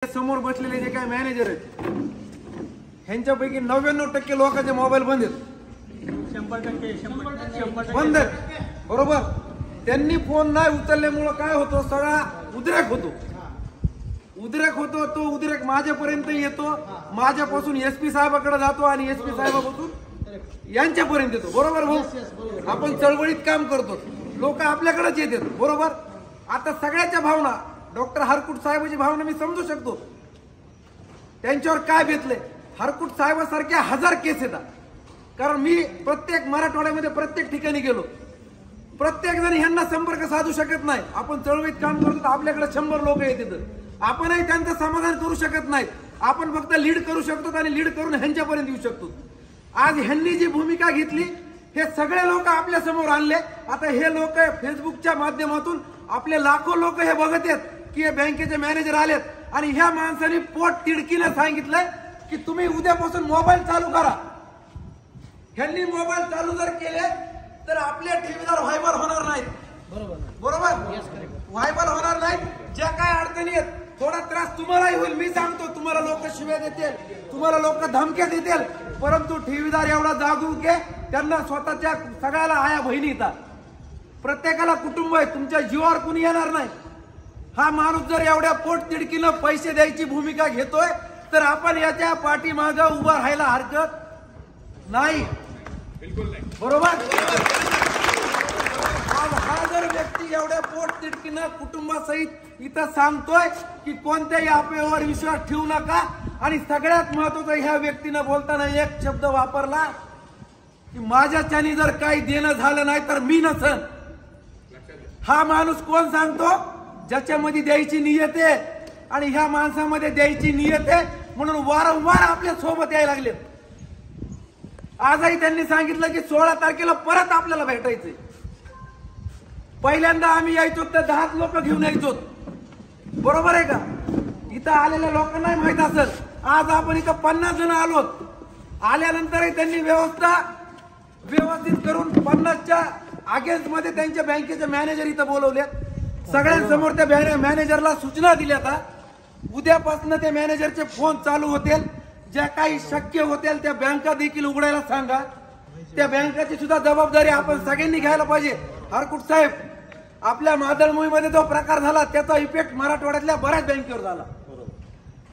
समोर बसलेले जे काही मॅनेजर आहेत ह्यांच्यापैकी 99% लोकांचे मोबाईल बंद आहेत। 100% बंद आहेत, बरोबर। त्यांनी फोन नाही उचलल्यामुळे काय होतो, सगळा उद्रेक होतो। तो उद्रेक माझ्यापर्यंत येतो, माझ्यापासून एसपी साहेबाकडे जातो आणि एसपी साहेबापासून यांच्यापर्यंत येतो, बरोबर भाऊ। आपण चळवळीत काम करतो, लोक आपल्याकडेच येतात, बरोबर। आता सगळ्याच्या भावना, डॉक्टर हरकुट साहेबांची भावना मी समजू शकतो, त्यांच्यावर काय बेतले। हरकुट साहेबांसारख्या 1000 केस येतात, कारण मी प्रत्येक मराठवाड्यामध्ये प्रत्येक ठिकाणी गेलो, प्रत्येक जण ह्यांना संपर्क साधू शकत नाही। आपण चळवळीत काम करतो, आपल्याकडे 100 लोक येतात, आपणही त्यांचं समाधान करू शकत नाही। आपण फक्त लीड करू शकतो आणि लीड करून ह्यांच्यापर्यंत येऊ शकतो। आज ह्यांनी जी भूमिका घेतली, हे सगळे लोक आपल्या समोर आणले। आता हे लोक फेसबुकच्या माध्यमातून आपले लाखो लोक हे बघत आहेत की हे बँकेचे मॅनेजर आलेत आणि ह्या माणसाने पोट तिडकीने सांगितलंय की तुम्ही उद्यापासून मोबाईल चालू करा। ह्यांनी मोबाईल चालू जर केले तर आपले ठेवीदार व्हायबल होणार नाहीत, बरोबर। व्हायबल होणार नाहीत। ज्या काय अडचणी आहेत, थोडा त्रास तुम्हालाही होईल, मी सांगतो। तुम्हाला लोक शिव्या देतील, तुम्हाला लोक धमक्या देतील, परंतु ठेवीदार एवढा जागरूक आहे, त्यांना स्वतःच्या सगळ्याला आया बहिणी येतात, प्रत्येकाला कुटुंब आहे, तुमच्या जीवावर कुणी येणार नाही। हा माणूस जर एवढ्या पोट तिडकीनं पैसे द्यायची भूमिका घेतोय तर आपण याच्या पाठीमागे उभा राहायला हरकत नाही, बरोबर। हा जर व्यक्ती एवढ्या पोट तिडकीनं कुटुंबासहित इथं सांगतोय की कोणत्याही अफवेवर विश्वास ठेवू नका, आणि सगळ्यात महत्वाचं ह्या व्यक्तीनं बोलताना एक शब्द वापरला की माझ्याच्यानी जर काही देणं झालं नाही तर मी नसन। हा माणूस कोण सांगतो, ज्याच्यामध्ये द्यायची नियत आहे, आणि ह्या माणसामध्ये द्यायची नियत आहे म्हणून वारंवार आपल्या सोबत यायला लागले। आजही त्यांनी सांगितलं की 16 तारखेला परत आपल्याला भेटायचंय। पहिल्यांदा आम्ही यायचो तर 10 लोक घेऊन यायचो, बरोबर आहे का। इथं आलेल्या लोकांना माहित असेल, आज आपण इथं 50 जण आलो। आल्यानंतरही त्यांनी व्यवस्था व्यवस्थित करून 50च्या अगेन्स्ट मध्ये त्यांच्या बँकेचे मॅनेजर इथं बोलवले, सगळ्यांसमोर त्या मॅनेजरला सूचना दिल्या। आता उद्यापासून त्या मॅनेजरचे फोन चालू होतील, ज्या काही शक्य होतील त्या बँका देखील उघडायला सांगा। त्या बँकाची सुद्धा जबाबदारी आपण सगळ्यांनी घ्यायला पाहिजे। हरकुट साहेब, आपल्या मादळमोहीमध्ये जो प्रकार झाला त्याचा इफेक्ट मराठवाड्यातल्या बऱ्याच बँकेवर झाला।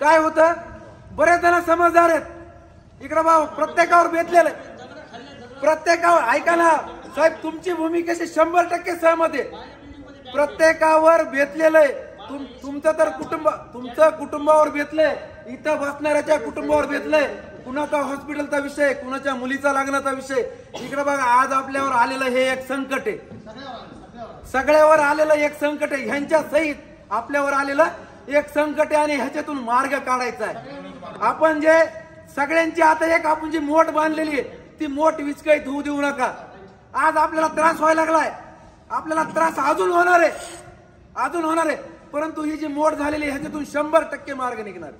काय होतं, बरेच जण समजदार आहेत, इकडे भाऊ प्रत्येकावर बेतलेलं आहे, प्रत्येकावर। ऐका ना साहेब, तुमची भूमिकेशी 100% सहमत आहे। प्रत्येकावर बेतलेलं आहे, तुमचं तर तुमचं कुटुंबावर बेतलंय, इथं बसणाऱ्याच्या कुटुंबावर बेतलंय, कुणाचा हॉस्पिटलचा विषय, कुणाच्या मुलीचा लग्नाचा विषय। इकडे बघा, आज आपल्यावर आलेलं हे एक संकट आहे, सगळ्यावर आलेलं एक संकट आहे, ह्यांच्या सहित आपल्यावर आलेलं एक संकट आहे, आणि ह्याच्यातून मार्ग काढायचा आहे। आपण जे सगळ्यांची आता एक आपण जी मोठ बांधलेली आहे ती मोठ विस्कळीत होऊ देऊ नका। आज आपल्याला त्रास व्हायला लागलाय, आपल्याला त्रास अजून होणार आहे, परंतु ही जी मोठ झालेली आहे ह्याच्यातून 100% मार्ग निघणार।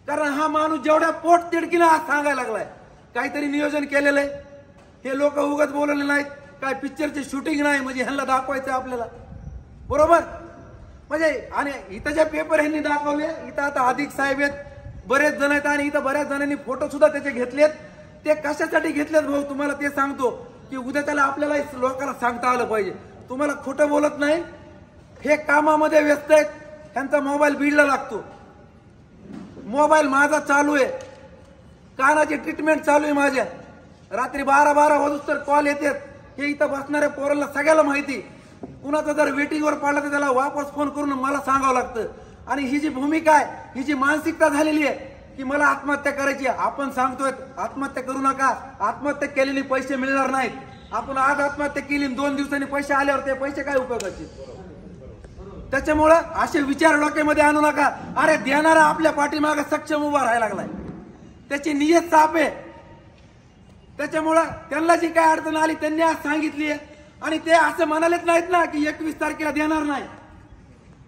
कारण हा माणूस जेवढ्या पोट तिडकीनं आज सांगायला लागलाय, काहीतरी नियोजन केलेलं आहे, हे लोक उगाच बोलले नाहीत, काय पिक्चरची शूटिंग नाही म्हणजे ह्यांना दाखवायचं आपल्याला, बरोबर। म्हणजे आणि इथं जे पेपर ह्यांनी दाखवले, इथं आता अधिक साहेब आहेत, बरेच जण आहेत, आणि इथं बऱ्याच जणांनी फोटो सुद्धा त्याचे घेतलेत। ते कशासाठी घेतलेत भाऊ, तुम्हाला ते सांगतो की उद्या त्याला आपल्याला लोकांना सांगता आलं पाहिजे। तुम्हाला खोटं बोलत नाही, हे कामामध्ये व्यस्त आहेत, त्यांचा मोबाईल बिडला लागतो, मोबाईल माझा चालू आहे, कानाची ट्रीटमेंट चालू आहे माझ्या, रात्री 12 वाजूस्तर कॉल येतात, हे इथं बसणाऱ्या पोरांना सगळ्याला माहिती। कुणाचा जर वेटिंगवर पडला तर त्याला वापस फोन करून मला सांगावं लागतं। आणि ही जी भूमिका आहे, ही जी मानसिकता झालेली आहे की मला आत्महत्या करायची आहे, आपण सांगतोय आत्महत्या करू नका, आत्महत्या केलेली पैसे मिळणार नाहीत। आपण आज आत्महत्या केली, 2 दिवसांनी पैसे आल्यावर ते पैसे काय उपयोगाचे। त्याच्यामुळं असे विचार डोक्यामध्ये आणू नका। अरे देणारा आपल्या पाठीमागे सक्षम उभा राहायला लागलाय, त्याची नियत साफ आहे। त्याच्यामुळं त्यांना जी काय अडचण आली त्यांनी आज सांगितली आहे, आणि ते असं म्हणालेच नाहीत ना की 21 तारखेला देणार नाही,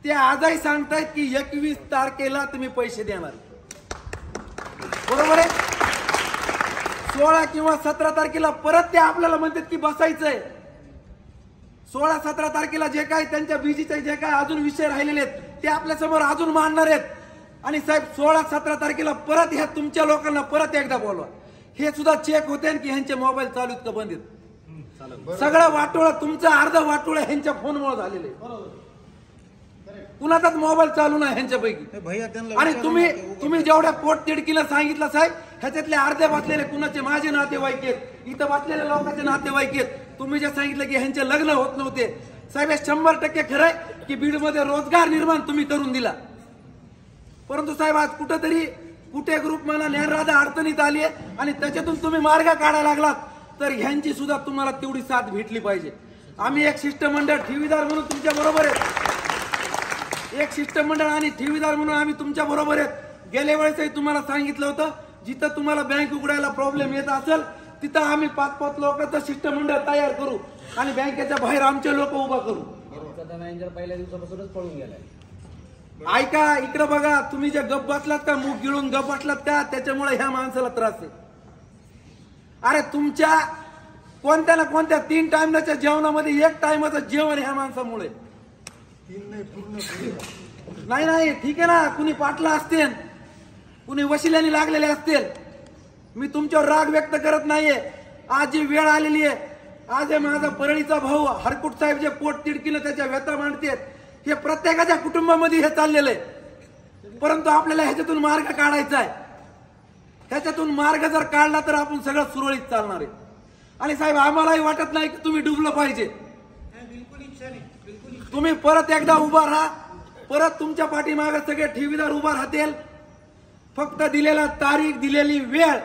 ते आजही सांगतायत की 21 तारखेला तुम्ही पैसे देणार, बरोबर आहे। 16 किंवा 17 तारखेला परत ते आपल्याला म्हणतात की बसायचंय, 16-17 तारखेला जे काही त्यांच्या बीजीचे जे काही अजून विषय राहिलेले आहेत ते आपल्या समोर अजून मांडणार आहेत। आणि साहेब 16-17 तारखेला परत ह्या तुमच्या लोकांना परत एकदा बोलवा. हे सुद्धा चेक होते की ह्यांचे मोबाईल चालू आहेत का बंद आहेत. सगळं वाटोळ तुमचं अर्ध वाटोळ ह्यांच्या फोनमुळे झालेले. कुणाचाच मोबाईल चालू नाही ह्यांच्यापैकी. आणि तुम्ही जेवढ्या पोट तिडकीला सांगितलं साहेब, ह्याच्यातले अर्धे बसलेले कुणाचे माझे नातेवाईक आहेत, इथं बसलेल्या लोकांचे नातेवाईक आहेत. तुम्ही जे सांगितलं की ह्यांचे लग्न होत नव्हते साहेब, 100% खरंय की बीडमध्ये रोजगार निर्माण तुम्ही करून दिला. परंतु साहेब आज कुठे ग्रुप मला ज्ञानराधा अडचणीत आली आहे आणि त्याच्यातून तुम्ही मार्ग काढायला लागलात, तर ह्यांची सुद्धा तुम्हाला तेवढी साथ भेटली पाहिजे. आम्ही एक शिष्टमंडळ ठेवीदार म्हणून तुमच्या बरोबर आहे. एक शिष्टमंडळ आणि ठेवीदार म्हणून आम्ही तुमच्या बरोबर आहेत. गेल्या वेळेसही तुम्हाला सांगितलं होतं, जिथं तुम्हाला बँक उघडायला प्रॉब्लेम येत असेल तिथं आम्ही 5-5 लोकांचं शिष्टमंडळ तयार करू आणि बँकेच्या बाहेर आमचे लोक उभा करू. पहिल्या दिवसापासूनच पळून गेलाय. ऐका, इकडे बघा, तुम्ही जे गप बसलात का, मूग गिळून गप बसलात का, त्याच्यामुळे ह्या माणसाला त्रास आहे. अरे तुमच्या कोणत्या ना कोणत्या 3 टाइमच्या जेवणामध्ये 1 टाइमचं जेवण ह्या माणसामुळे नाही. ठीक आहे ना, कुणी पाटला असतील, कुणी वशिल्याने लागलेले असतील. मी तुमच्यावर राग व्यक्त करत नाहीये. आज जी वेळ आलेली आहे, आज हे माझा परळीचा भाऊ हरकुट साहेब जे पोट तिडकीनं त्याच्या व्यथा मांडतात, हे प्रत्येकाच्या कुटुंबामध्ये हे चाललेलं आहे. परंतु आपल्याला ह्याच्यातून मार्ग काढायचा आहे. ह्याच्यातून मार्ग जर काढला तर आपण सगळं सुरळीत चालणार आहे. आणि साहेब आम्हालाही वाटत नाही की तुम्ही डुबलं पाहिजे. तुम्ही परत एकदा उभा राहा. परत तुमच्या पाठीमागे सगळे ठेवीदार उभा राहतील. फक्त दिलेला तारीख, दिलेली वेळ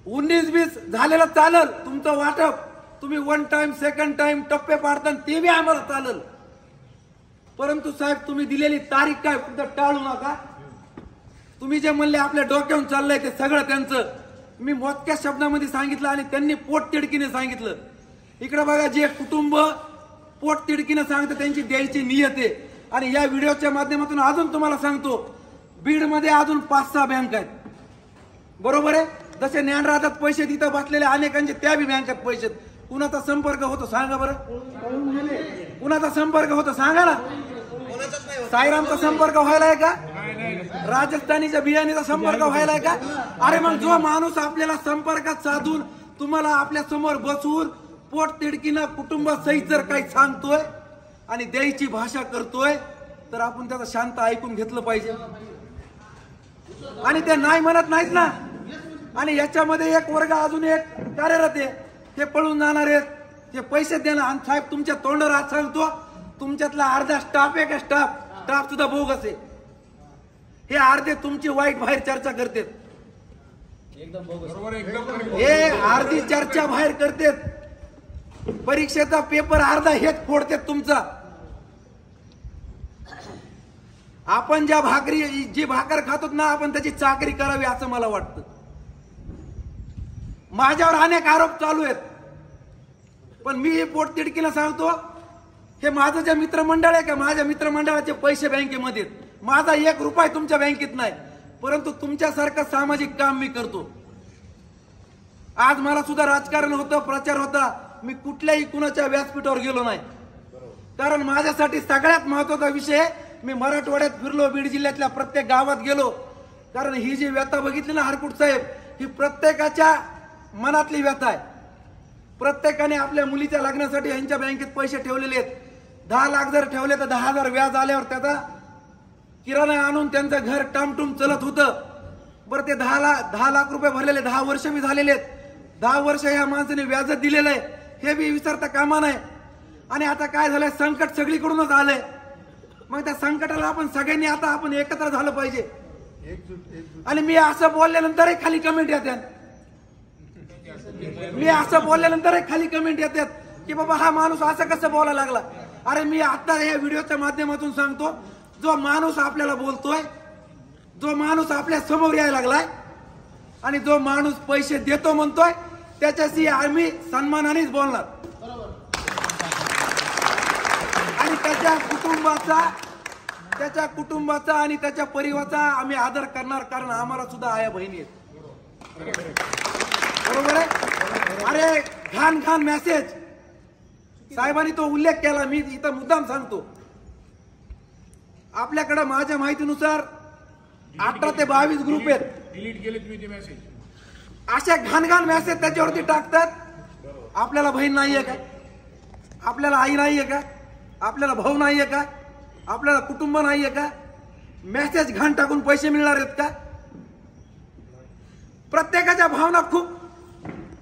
19-20 झालेलं चालल. तुमचं वाटप तुम्ही 1 टाइम 2nd टाइम टप्पे पाडता ते बी आम्हाला चालल. परंतु साहेब तुम्ही दिलेली तारीख काय फक्त टाळू नका. तुम्ही जे म्हणले आपल्या डोक्यावरून चाललंय ते सगळं त्यांचं मी मोजक्या शब्दामध्ये सांगितलं आणि त्यांनी पोट तिडकीने सांगितलं. इकडे बघा, जे कुटुंब पोट तिडकीने सांगतं त्यांची द्यायची नियत आहे. आणि या व्हिडिओच्या माध्यमातून अजून तुम्हाला सांगतो, बीडमध्ये अजून 5-6 बँक आहेत. बरोबर आहे. जसे ज्ञानराधात पैसे तिथं बसलेले अनेकांचे त्या बी बँकेत पैसे. कुणाचा संपर्क होतो सांगा बरं, कुणाचा संपर्क होतो सांगा ना. साईरामचा संपर्क व्हायलाय का, राजस्थानीच्या बियाणीचा संपर्क व्हायलाय का. अरे मग जो माणूस आपल्याला संपर्कात साधून तुम्हाला आपल्या समोर बसवून पोट तिडकीनं कुटुंबासहित जर काही सांगतोय आणि द्यायची भाषा करतोय, तर आपण त्याचं शांत ऐकून घेतलं पाहिजे. आणि ते नाही म्हणत नाहीत ना. आणि याच्यामध्ये एक वर्ग अजून एक कार्यरत आहे, हे पळून जाणार आहेत, हे पैसे देणार. आणि साहेब तुमच्या तोंडावर आज सांगतो, तुमच्यातला अर्धा स्टाफ आहे का, स्टाफ सुद्धा बोगस आहे. हे अर्धे तुमची वाईट बाहेर चर्चा करतात, एकदम बोगस. हे अर्धी चर्चा बाहेर करतात. परीक्षेचा पेपर अर्धा हेच फोडतात तुमचा. आपण जी भाकर खातो ना, आपण त्याची चाकरी करावी असं मला वाटतं. माझ्यावर अनेक आरोप चालू आहेत, पण मी पोट तिडकीला सांगतो, हे माझं जे मित्रमंडळ आहे का, माझ्या मित्रमंडळाचे पैसे बँकेमध्ये, माझा 1 रुपया तुमच्या बँकेत नाही. परंतु तुमच्यासारखं सामाजिक काम मी करतो. आज मला सुद्धा राजकारण होतं, प्रचार होता, मी कुठल्याही कुणाच्या व्यासपीठावर गेलो नाही. कारण माझ्यासाठी सगळ्यात महत्वाचा विषय, मी मराठवाड्यात फिरलो, बीड जिल्ह्यातल्या प्रत्येक गावात गेलो. कारण ही जी व्यथा बघितली ना हरकुट साहेब, ही प्रत्येकाच्या मनातली व्यथा आहे. प्रत्येकाने आपल्या मुलीच्या लग्नासाठी यांच्या बँकेत पैसे ठेवलेले आहेत. 10 लाख जर ठेवले तर 10,000 व्याज आल्यावर त्याचा किराणा आणून त्यांचं घर टामटूम चलत होतं. बरं, ते 10 लाख रुपये भरलेले 10 वर्ष बी झालेले आहेत. 10 वर्ष या माणसाने व्याज दिलेलं आहे, हे बी विसरता कामा नये. आणि आता काय झालंय, संकट सगळीकडूनच आलंय. मग त्या संकटाला आपण सगळ्यांनी आता एकत्र झालं पाहिजे. आणि मी असं बोलल्यानंतरही खाली कमेंट येतात, की बाबा हा माणूस असं कसं बोलायला लागला. अरे मी आता या व्हिडिओच्या माध्यमातून सांगतो, जो माणूस आपल्याला बोलतोय, जो माणूस आपल्या समोर यायला लागलाय आणि जो माणूस पैसे देतो म्हणतोय, त्याच्याशी आम्ही सन्मानानेच बोलणार. आणि त्याच्या कुटुंबाचा आणि त्याच्या परिवाराचा आम्ही आदर करणार. कारण आम्हाला सुद्धा आया बहिणी आहेत. बरोबर आहे. अरे घाण मेसेज साहेबांनी तो उल्लेख केला, मी इथं मुद्दाम सांगतो. आपल्याकडे माझ्या माहितीनुसार 18 ते 22 ग्रुप आहेत. डिलीट केले तुम्ही ते मेसेज. अशा घाणघाण मेसेज त्याच्यावरती टाकतात. आपल्याला बहीण नाहीये का? आपल्याला आई नाहीये का? आपल्याला भाऊ नाहीये का? आपल्याला कुटुंब नाहीये का? मेसेज घाण टाकून पैसे मिळणार आहेत का? प्रत्येकाच्या भावना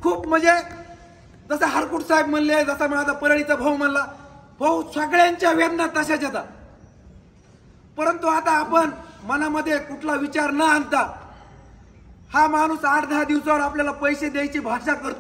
खूप म्हणजे जसं हरकुट साहेब म्हणले, जसा माझा परळीचा भाऊ म्हणला, भाऊ सगळ्यांच्या वेदना तशाच येतात. परंतु आता आपण मनामध्ये कुठला विचार न आणता हा माणूस 8-10 दिवसावर आपल्याला पैसे द्यायची भाषा करतो.